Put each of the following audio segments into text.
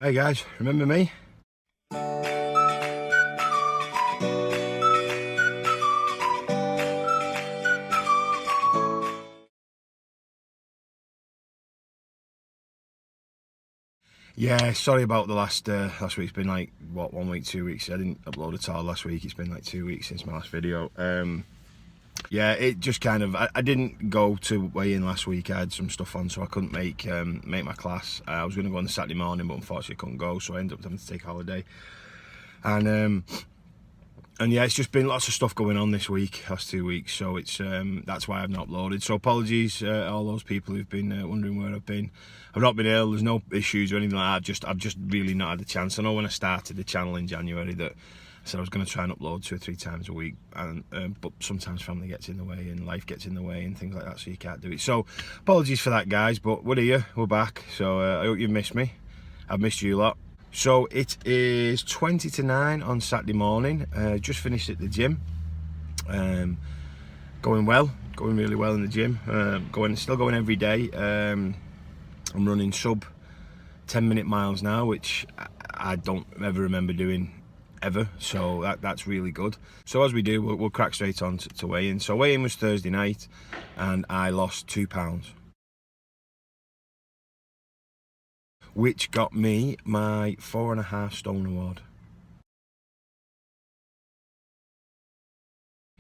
Hey guys, remember me? Yeah, sorry about the last week. It's been like, what, 1 week, 2 weeks. I didn't upload at all last week. It's been like 2 weeks since my last video. Yeah, it just kind of, I didn't go to weigh in last week. I had some stuff on, so I couldn't make my class. I was going to go on the Saturday morning, but unfortunately couldn't go, so I ended up having to take a holiday. And yeah, it's just been lots of stuff going on this week, last 2 weeks, so it's that's why I've not uploaded. So apologies, all those people who've been wondering where I've been. I've not been ill. There's no issues or anything like that. I've just really not had the chance. I know when I started the channel in January that I said I was going to try and upload 2 or 3 times a week, and but sometimes family gets in the way and life gets in the way and things like that, so you can't do it. So apologies for that, guys. But we're here, we're back. So I hope you've missed me. I've missed you a lot. So it is 20 to 9 on Saturday morning. Just finished at the gym. Going really well in the gym. Still going every day. I'm running sub 10-minute miles now, which I don't ever remember doing ever. So that's really good. So as we do, we'll crack straight on to weigh-in. So weigh-in was Thursday night, and I lost 2 pounds. Which got me my 4.5 stone award.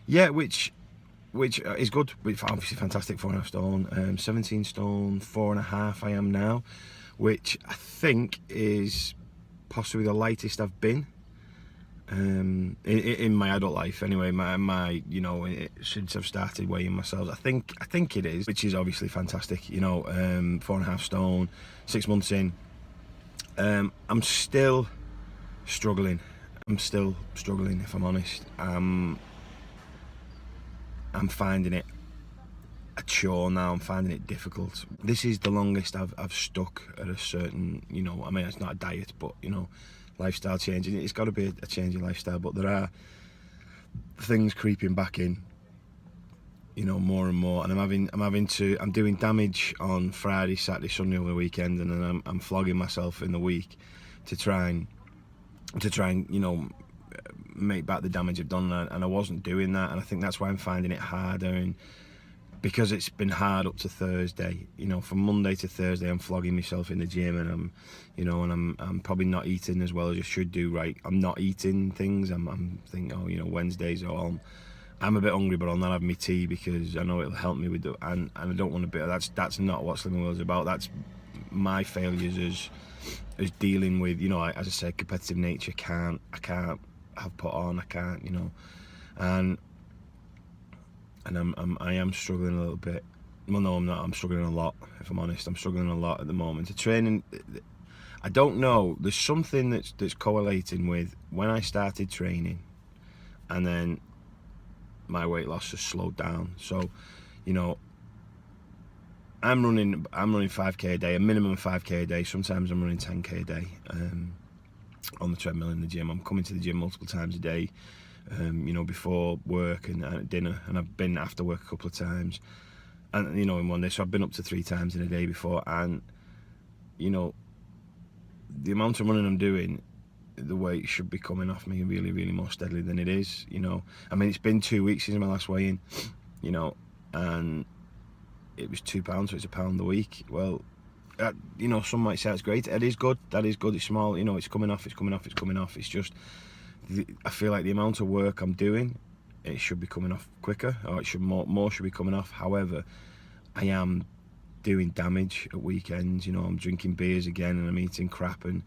Yeah, which is good. Obviously fantastic, 4.5 stone. 17 stone, 4.5 I am now, which I think is possibly the lightest I've been in my adult life. Anyway, my since I've started weighing myself, I think it is, which is obviously fantastic. 4.5 stone, 6 months in. I'm still struggling. If I'm honest. I'm finding it a chore now. I'm finding it difficult. This is the longest I've stuck at a certain, I mean, it's not a diet, but lifestyle change. It's got to be a change in lifestyle, but there are things creeping back in, more and more, and I'm doing damage on Friday, Saturday, Sunday over the weekend, and then I'm flogging myself in the week to try and make back the damage I've done, and I wasn't doing that, and I think that's why I'm finding it harder. And because it's been hard up to Thursday, from Monday to Thursday I'm flogging myself in the gym, and I'm probably not eating as well as I should do. Right, I'm not eating things. I'm thinking, Wednesdays, I'm a bit hungry, but I'll not have my tea because I know it'll help me with and I don't want to be. That's not what Slimming World's about. That's my failures as dealing with, as I said, competitive nature. I can't have put on. I can't, and I am struggling a little bit. Well, no, I'm not. I'm struggling a lot. If I'm honest, I'm struggling a lot at the moment. The training, I don't know. There's something that's correlating with when I started training, and then my weight loss has slowed down. So, I'm running 5k a day, a minimum 5k a day. Sometimes I'm running 10k a day on the treadmill in the gym. I'm coming to the gym multiple times a day, before work and at dinner, and I've been after work a couple of times, and in one day. So I've been up to 3 times in a day before, and the amount of running I'm doing, the weight should be coming off me really, really more steadily than it is. I mean, it's been 2 weeks since my last weigh-in, and it was 2 pounds, so it's £1 a week. Well, some might say it's great. It is good. That is good. It's small. It's coming off. It's just, I feel like the amount of work I'm doing, it should be coming off quicker, or it should more should be coming off. However, I am doing damage at weekends. I'm drinking beers again, and I'm eating crap, and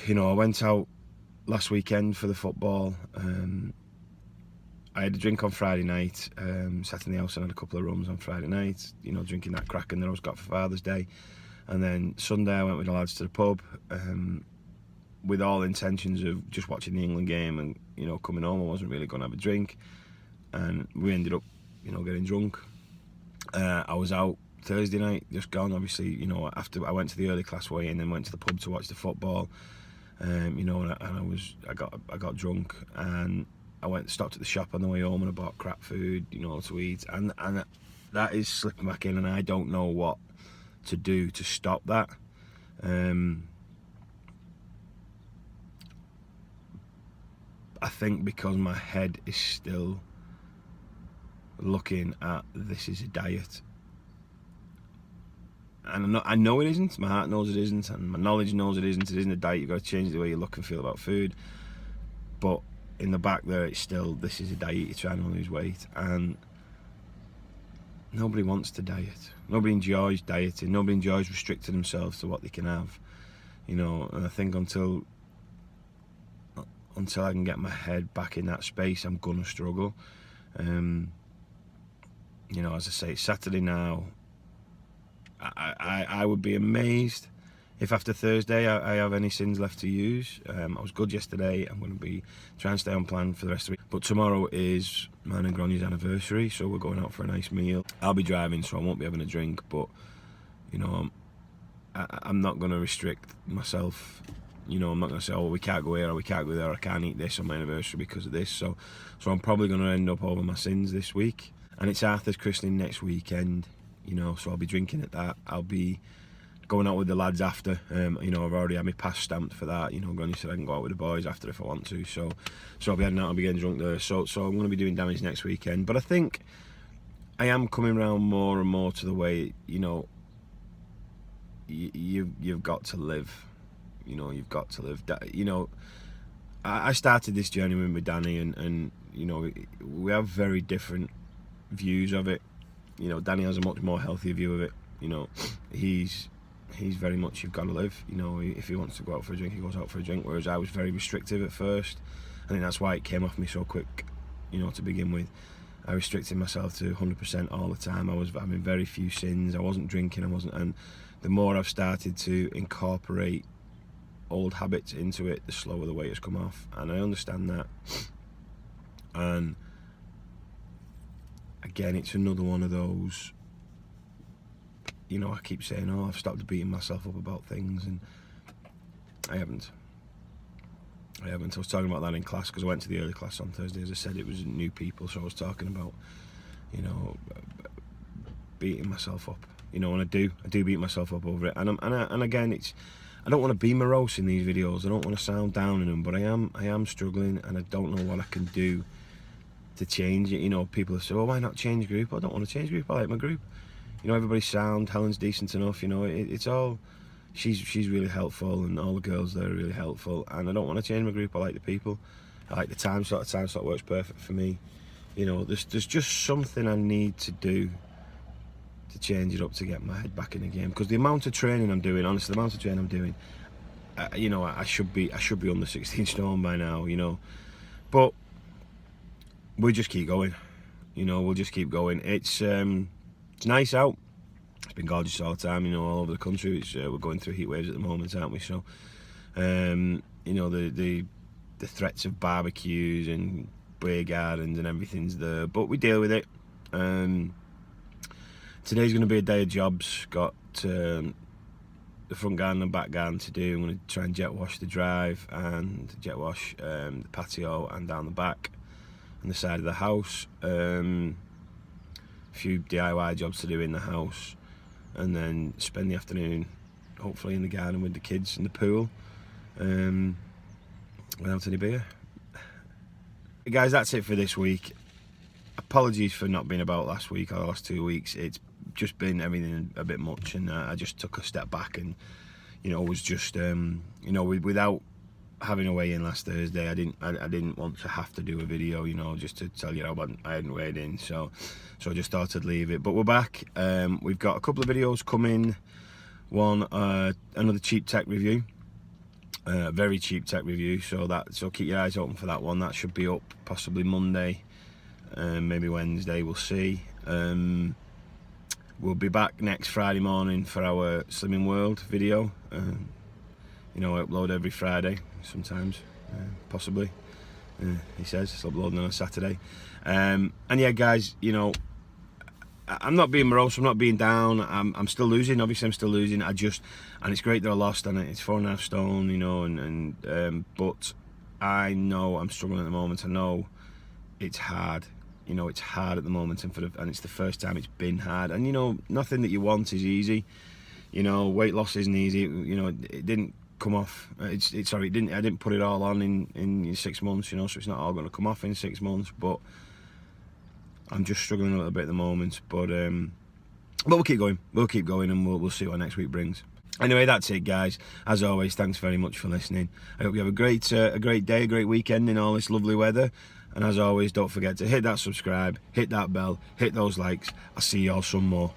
I went out last weekend for the football. I had a drink on Friday night, sat in the house and had a couple of rums on Friday night, drinking that Kraken that I was got for Father's Day. And then Sunday I went with the lads to the pub, with all intentions of just watching the England game and, coming home. I wasn't really going to have a drink. And we ended up, getting drunk. I was out Thursday night, just gone, obviously, after I went to the early class weigh-in and went to the pub to watch the football. And I got drunk, and I stopped at the shop on the way home, and I bought crap food, to eat, and that is slipping back in, and I don't know what to do to stop that. I think because my head is still looking at this is a diet, and I know it isn't. My heart knows it isn't, and my knowledge knows it isn't. It isn't a diet. You've got to change the way you look and feel about food. But in the back there, it's still, this is a diet. You're trying to lose weight, and nobody wants to diet. Nobody enjoys dieting. Nobody enjoys restricting themselves to what they can have. You know, and I think until I can get my head back in that space, I'm gonna struggle. You know, as I say, it's Saturday now. I would be amazed if after Thursday I have any sins left to use. I was good yesterday. I'm going to be trying to stay on plan for the rest of the week. But tomorrow is mine and Granny's anniversary, so we're going out for a nice meal. I'll be driving, so I won't be having a drink. But you know, I'm not going to restrict myself. You know, I'm not going to say, oh, we can't go here or we can't go there. Or I can't eat this on my anniversary because of this. So I'm probably going to end up over my sins this week. And it's Arthur's christening next weekend. You know, so I'll be drinking at that. I'll be going out with the lads after. You know, I've already had my pass stamped for that. You know, Granny said I can go out with the boys after if I want to. So I'll be heading out. I'll be getting drunk there. So I'm going to be doing damage next weekend. But I think I am coming around more and more to the way, you know, you've got to live. You know, you've got to live. You know, I started this journey with Danny, and you know, we have very different views of it. You know, Danny has a much more healthy view of it. You know, he's very much, you've got to live. You know, if he wants to go out for a drink, he goes out for a drink. Whereas I was very restrictive at first. I think that's why it came off me so quick. You know, to begin with, I restricted myself to 100% all the time. I was having very few sins. I wasn't drinking. And the more I've started to incorporate old habits into it, the slower the weight has come off. And I understand that. And again, it's another one of those, you know, I keep saying, oh, I've stopped beating myself up about things, and I haven't. I was talking about that in class, because I went to the early class on Thursday. As I said, it was new people, so I was talking about, you know, beating myself up. You know, and I do beat myself up over it. And again, I don't want to be morose in these videos. I don't want to sound down in them, but I am struggling, and I don't know what I can do to change it. You know, people say, well, why not change group? I don't want to change group. I like my group. You know, everybody's sound. Helen's decent enough. You know, it's all, she's really helpful, and all the girls there are really helpful. And I don't want to change my group. I like the people. I like the time slot. The time slot works perfect for me. You know, there's just something I need to do to change it up to get my head back in the game. Because the amount of training I'm doing, honestly, the amount of training I'm doing, you know, I should be under 16 stone by now. You know, but we just keep going. You know, we'll just keep going. It's nice out. It's been gorgeous all the time, you know, all over the country. We're going through heat waves at the moment, aren't we? So, you know, the threats of barbecues and beer gardens and everything's there, but we deal with it. Today's going to be a day of jobs. Got the front garden and back garden to do. I'm going to try and jet wash the drive and jet wash the patio and down the back and the side of the house. A few DIY jobs to do in the house, and then spend the afternoon hopefully in the garden with the kids in the pool without any beer. Guys, that's it for this week. Apologies for not being about last week or the last 2 weeks. It's just been everything a bit much, and I just took a step back, and you know, was just you know, without having a weigh in last Thursday, I didn't want to have to do a video, you know, just to tell you how I hadn't weighed in, so I just thought I'd leave it. But we're back. We've got a couple of videos coming. One, another cheap tech review, very cheap tech review, so keep your eyes open for that one. That should be up possibly Monday, maybe Wednesday, we'll see. We'll be back next Friday morning for our Slimming World video. You know, I upload every Friday sometimes, possibly. He says it's uploading on a Saturday. And yeah, guys, you know, I'm not being morose, I'm not being down. I'm still losing. Obviously, I'm still losing. And it's great that I lost, and it's 4.5 stone, you know, but I know I'm struggling at the moment. I know it's hard. You know, it's hard at the moment, and it's the first time it's been hard. And you know, nothing that you want is easy. You know, weight loss isn't easy. You know, it didn't come off. Sorry, it didn't. I didn't put it all on in 6 months. You know, so it's not all going to come off in 6 months. But I'm just struggling a little bit at the moment. But we'll keep going. We'll keep going, and we'll see what next week brings. Anyway, that's it, guys. As always, thanks very much for listening. I hope you have a great day, a great weekend in all this lovely weather. And as always, don't forget to hit that subscribe, hit that bell, hit those likes. I'll see you all some more.